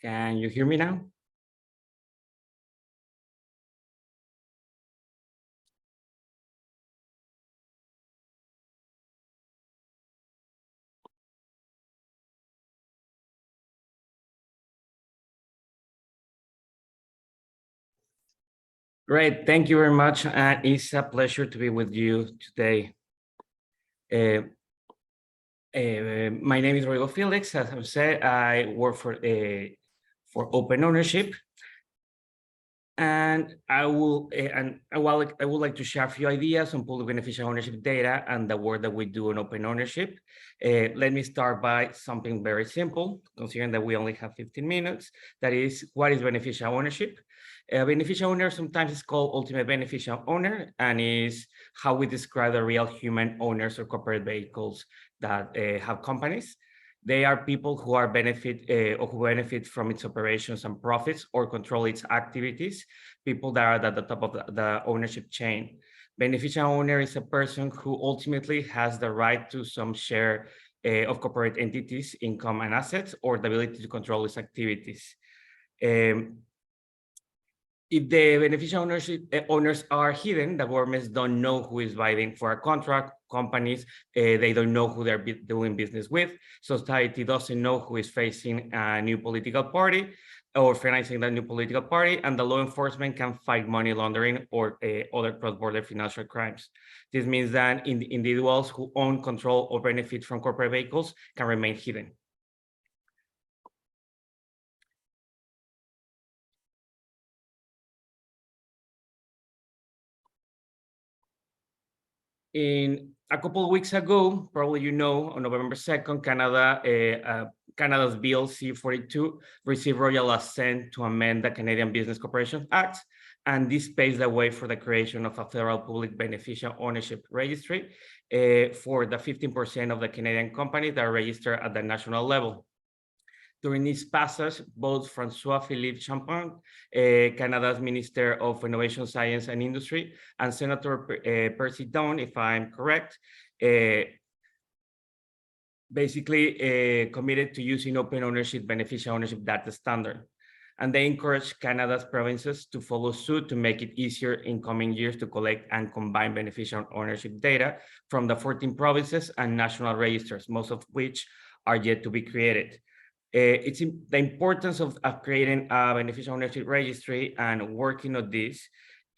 Can you hear me now? Great, thank you very much. And it's a pleasure to be with you today. My name is Rodrigo Felix. As I said, I work for Open Ownership, and I would like to share a few ideas on public beneficial ownership data and the work that we do on Open Ownership. Let me start by something very simple, considering that we only have 15 minutes. That is, what is beneficial ownership? Beneficial owner sometimes is called ultimate beneficial owner, and is how we describe the real human owners or corporate vehicles that have companies. They are people who are or who benefit from its operations and profits or control its activities, people that are at the top of the ownership chain. Beneficial owner is a person who ultimately has the right to some share of corporate entities, income and assets, or the ability to control its activities. If the beneficial owners are hidden, the governments don't know who is bidding for a contract, companies, they don't know who they're doing business with, society doesn't know who is facing a new political party or financing that new political party, and the law enforcement can fight money laundering or other cross-border financial crimes. This means that individuals who own, control, or benefit from corporate vehicles can remain hidden. In a couple of weeks ago, probably you know, on November 2nd, Canada's Bill C-42 received royal assent to amend the Canadian Business Corporations Act, and this paves the way for the creation of a federal public beneficial ownership registry for the 15% of the Canadian companies that are registered at the national level. During this passage, both François-Philippe Champagne, Canada's Minister of Innovation, Science and Industry, and Senator Percy Dunn, if I'm correct, basically committed to using open ownership, beneficial ownership data standard. And they encourage Canada's provinces to follow suit to make it easier in coming years to collect and combine beneficial ownership data from the 14 provinces and national registers, most of which are yet to be created. It's the importance of creating a beneficial ownership registry and working on this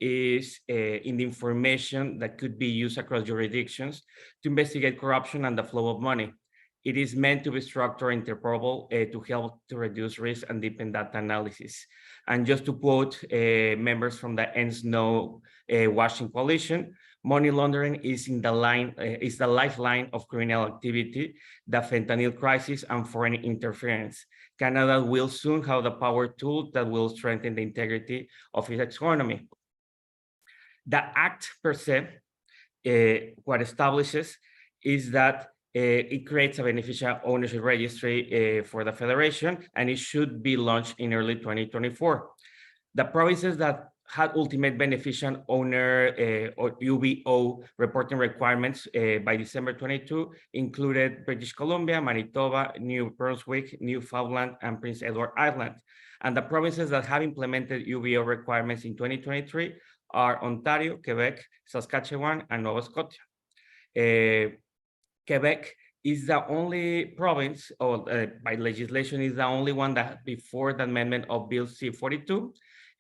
is in the information that could be used across jurisdictions to investigate corruption and the flow of money. It is meant to be structured and interoperable to help to reduce risk and deepen data analysis. And just to quote members from the Ends No Washing Coalition, money laundering is the lifeline of criminal activity, the fentanyl crisis, and foreign interference. Canada will soon have the power tool that will strengthen the integrity of its economy. The act per se, what establishes is that it creates a beneficial ownership registry for the federation, and it should be launched in early 2024. The provinces that had ultimate beneficial owner or UBO reporting requirements by December 22 included British Columbia, Manitoba, New Brunswick, Newfoundland, and Prince Edward Island. And the provinces that have implemented UBO requirements in 2023 are Ontario, Quebec, Saskatchewan, and Nova Scotia. Quebec is the only province, or by legislation, is the only one that before the amendment of Bill C-42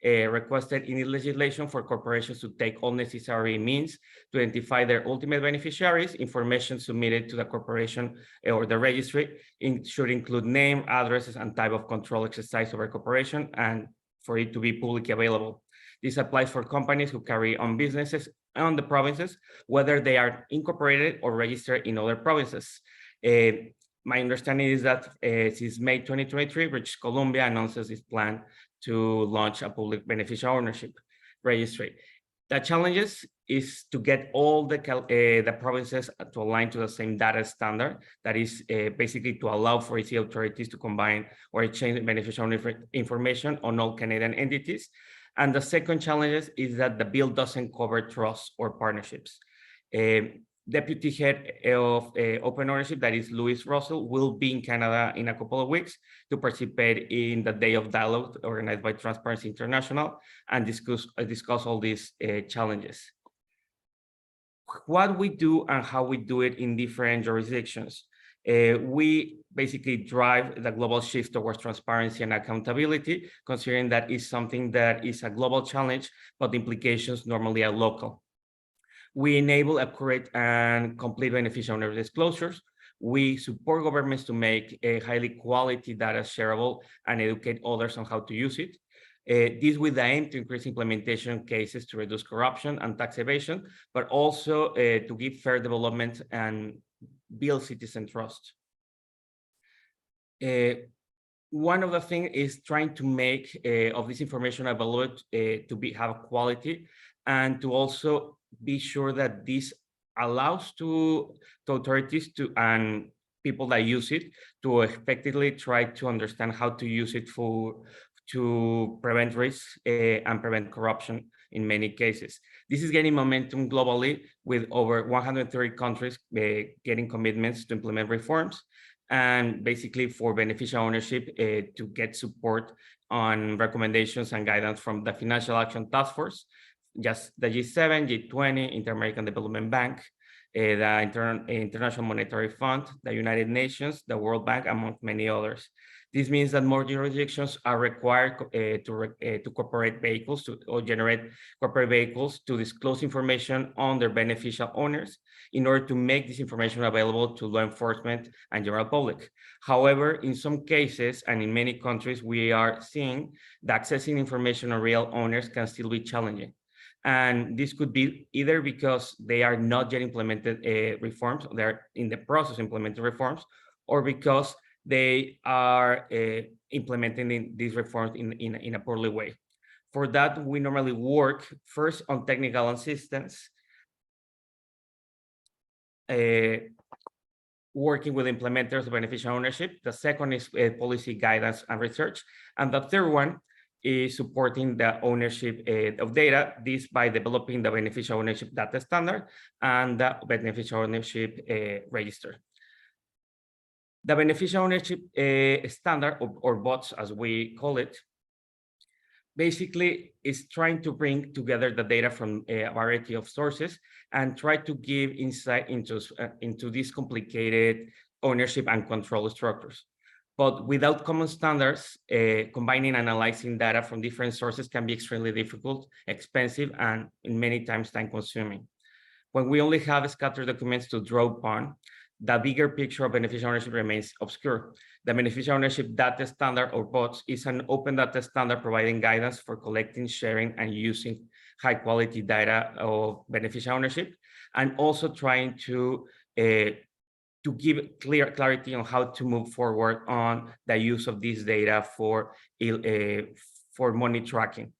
requested in its legislation for corporations to take all necessary means to identify their ultimate beneficiaries. Information submitted to the corporation or the registry should include name, addresses, and type of control exercised over corporation, and for it to be publicly available. This applies for companies who carry on businesses on the provinces, whether they are incorporated or registered in other provinces. My understanding is that since May 2023, British Columbia announces its plan to launch a public beneficial ownership registry. The challenges is to get all the provinces to align to the same data standard, that is basically to allow for EC authorities to combine or exchange beneficial information on all Canadian entities. And the second challenge is that the bill doesn't cover trusts or partnerships. deputy head of open ownership, that is Louis Russell, will be in Canada in a couple of weeks to participate in the Day of Dialogue organized by Transparency International and discuss all these challenges. What we do and how we do it in different jurisdictions. We basically drive the global shift towards transparency and accountability, considering that is something that is a global challenge, but the implications normally are local. We enable accurate and complete beneficial owner disclosures. We support governments to make a highly quality data shareable and educate others on how to use it. This with the aim to increase implementation cases to reduce corruption and tax evasion, but also to give fair development and build citizen trust. One of the things is trying to make of this information available to have quality, and to also be sure that this allows to authorities and people that use it to effectively try to understand how to use it to prevent risks and prevent corruption in many cases. This is gaining momentum globally, with over 130 countries getting commitments to implement reforms, and basically for beneficial ownership to get support on recommendations and guidance from the Financial Action Task Force, just the G7, G20, Inter-American Development Bank, the International Monetary Fund, the United Nations, the World Bank, among many others. This means that more jurisdictions are required to corporate vehicles or generate corporate vehicles to disclose information on their beneficial owners in order to make this information available to law enforcement and general public. However, in some cases and in many countries, we are seeing that accessing information on real owners can still be challenging. And this could be either because they are not yet implemented reforms, they're in the process of implementing reforms, or because they are implementing these reforms in a poorly way. For that, we normally work first on technical assistance, working with implementers of beneficial ownership. The second is policy guidance and research. And the third one is supporting the ownership of data, this by developing the beneficial ownership data standard and the beneficial ownership register. The beneficial ownership standard, or BOTS as we call it, basically is trying to bring together the data from a variety of sources and try to give insight into these complicated ownership and control structures. But without common standards, combining and analyzing data from different sources can be extremely difficult, expensive, and in many times time-consuming. When we only have scattered documents to draw upon, the bigger picture of beneficial ownership remains obscure. The beneficial ownership data standard, or BOTS, is an open data standard providing guidance for collecting, sharing, and using high-quality data of beneficial ownership, and also trying to give clarity on how to move forward on the use of this data for money tracking.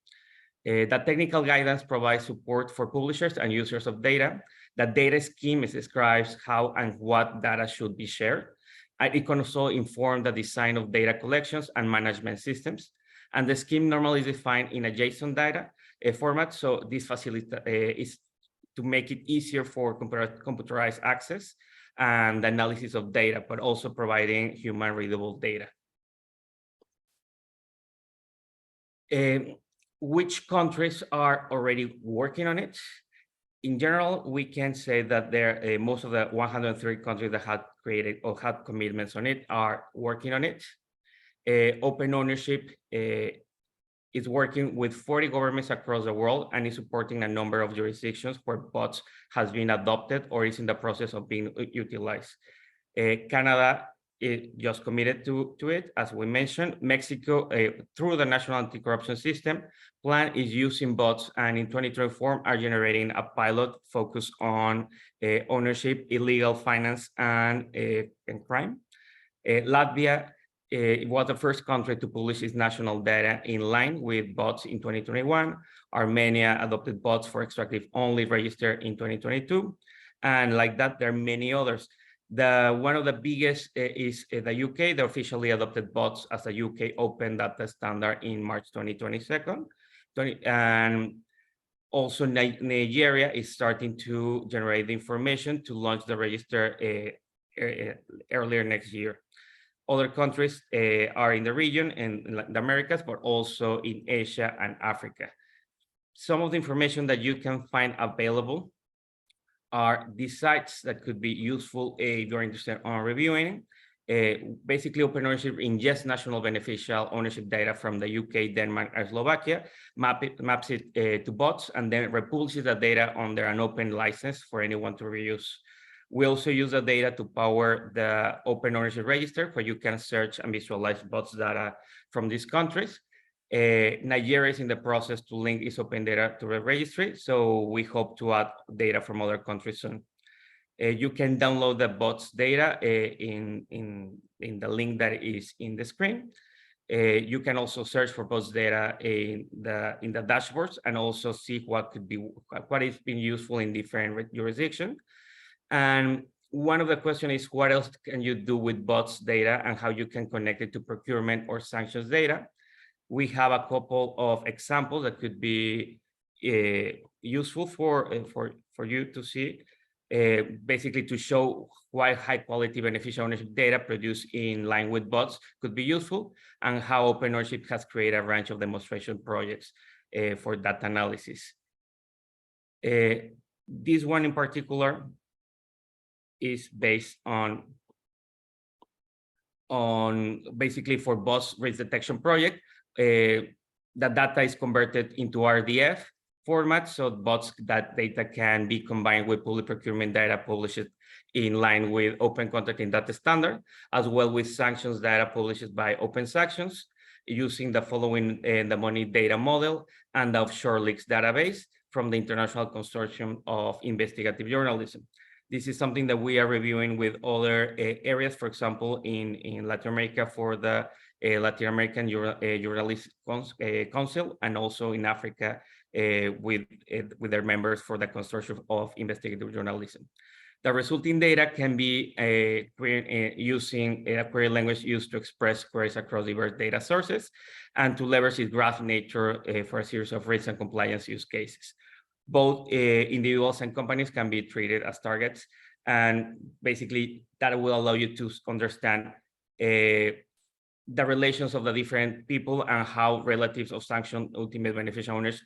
The technical guidance provides support for publishers and users of data. The data scheme describes how and what data should be shared. And it can also inform the design of data collections and management systems. And the scheme normally is defined in a JSON data format. So this facility is to make it easier for computerized access and analysis of data, but also providing human readable data. Which countries are already working on it? In general, we can say that most of the 103 countries that had created or had commitments on it are working on it. Open ownership is working with 40 governments across the world and is supporting a number of jurisdictions where BOTS has been adopted or is in the process of being utilized. Canada is just committed to it, as we mentioned. Mexico, through the National Anti-Corruption System, plan is using BOTS, and in 2024 are generating a pilot focused on ownership, illegal finance, and crime. Latvia was the first country to publish its national data in line with BOTS in 2021. Armenia adopted BOTS for extractive-only register in 2022. And like that, there are many others. One of the biggest is the UK. They officially adopted BOTS as a UK open data standard in March 2022. And Also, Nigeria is starting to generate the information to launch the register earlier next year. Other countries are in the region in the Americas, but also in Asia and Africa. Some of the information that you can find available are these sites that could be useful if you're interested on reviewing. Basically, open ownership ingests national beneficial ownership data from the UK, Denmark, and Slovakia, maps it to bots, and then republishes the data under an open license for anyone to reuse. We also use the data to power the open ownership register, where you can search and visualize bots data from these countries. Nigeria is in the process to link its open data to the registry, so we hope to add data from other countries soon. You can download the bots data in the link that is in the screen. You can also search for bots data in the dashboards and also see what is being useful in different jurisdictions. And one of the questions is, what else can you do with bots data and how you can connect it to procurement or sanctions data? We have a couple of examples that could be useful for you to see, basically to show why high quality beneficial ownership data produced in line with bots could be useful, and how open ownership has created a range of demonstration projects for data analysis. This one in particular is based on basically for bots risk detection project. The data is converted into RDF format, so bots that data can be combined with public procurement data published in line with Open Contracting Data Standard, as well with sanctions data published by Open Sanctions, using the following the money data model and the Offshore Leaks database from the International Consortium of Investigative Journalism. This is something that we are reviewing with other areas, for example, in Latin America for the Latin American Journalist Council, and also in Africa with their members for the Consortium of Investigative Journalism. The resulting data can be using a query language used to express queries across diverse data sources and to leverage its graph nature for a series of risk and compliance use cases. Both individuals and companies can be treated as targets, and basically that will allow you to understand the relations of the different people and how relatives of sanctioned ultimate beneficial owners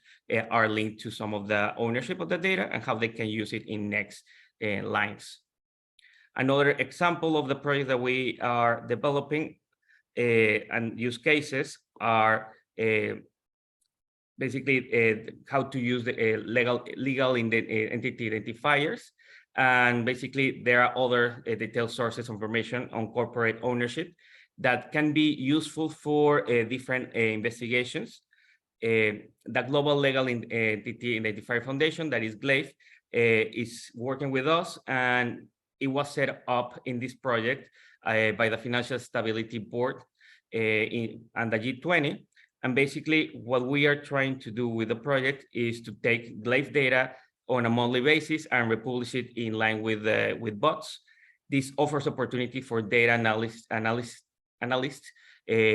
are linked to some of the ownership of the data and how they can use it in next lines. Another example of the project that we are developing and use cases are basically how to use the legal entity identifiers. And basically there are other detailed sources of information on corporate ownership that can be useful for different investigations. The Global Legal Entity Identifier Foundation, that is GLAIF, is working with us, and it was set up in this project by the Financial Stability Board and the G20. And basically what we are trying to do with the project is to take GLAIF data on a monthly basis and republish it in line with bots. This offers opportunity for data analysts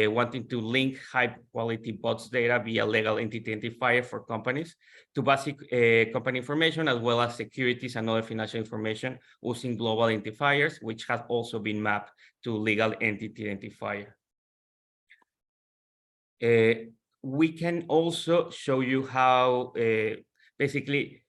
wanting to link high quality bots data via legal entity identifier for companies to basic company information, as well as securities and other financial information using global identifiers, which has also been mapped to legal entity identifier. We can also show you how basically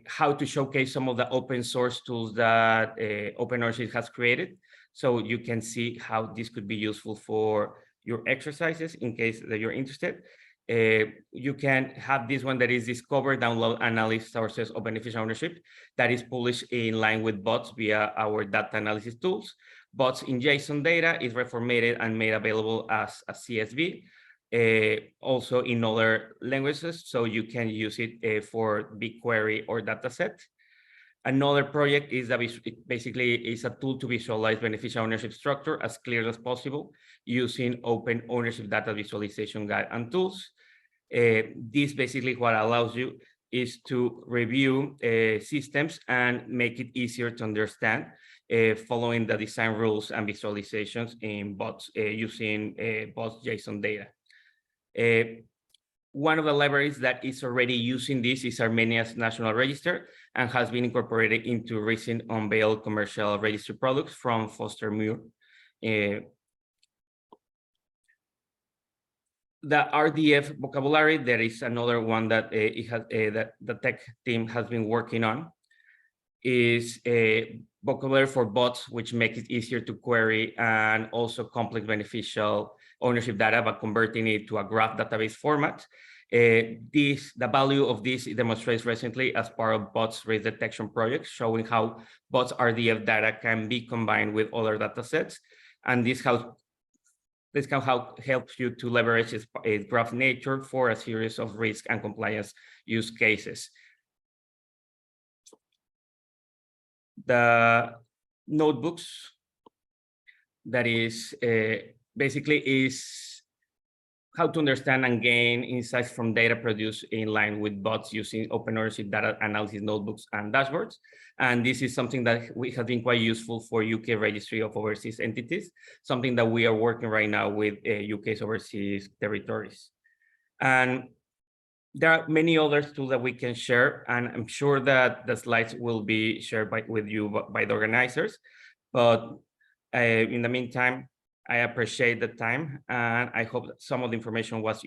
how to showcase some of the open source tools that Open Ownership has created. So you can see how this could be useful for your exercises in case that you're interested. You can have this one that is discover, download, analyze sources of beneficial ownership that is published in line with bots via our data analysis tools. Bots in JSON data is reformatted and made available as a CSV. Also in other languages, so you can use it for BigQuery or dataset. Another project is that basically is a tool to visualize beneficial ownership structure as clear as possible using Open Ownership data visualization guide and tools. This basically what allows you is to review systems and make it easier to understand following the design rules and visualizations in bots using bots JSON data. One of the libraries that is already using this is Armenia's National Register and has been incorporated into recent unveiled commercial registry products from Foster Muir. The RDF vocabulary, there is another one that that the tech team has been working on, is a vocabulary for bots, which makes it easier to query and also complex beneficial ownership data by converting it to a graph database format. The value of this demonstrates recently as part of bots risk detection projects, showing how bots RDF data can be combined with other data sets. And this can help you to leverage its graph nature for a series of risk and compliance use cases. The notebooks, that is basically is how to understand and gain insights from data produced in line with bots using open ownership data analysis notebooks and dashboards. And this is something that has been quite useful for UK Registry of Overseas Entities, something that we are working right now with UK's overseas territories. And there are many other tools that we can share, and I'm sure that the slides will be shared with you by the organizers. But in the meantime, I appreciate the time, and I hope that some of the information was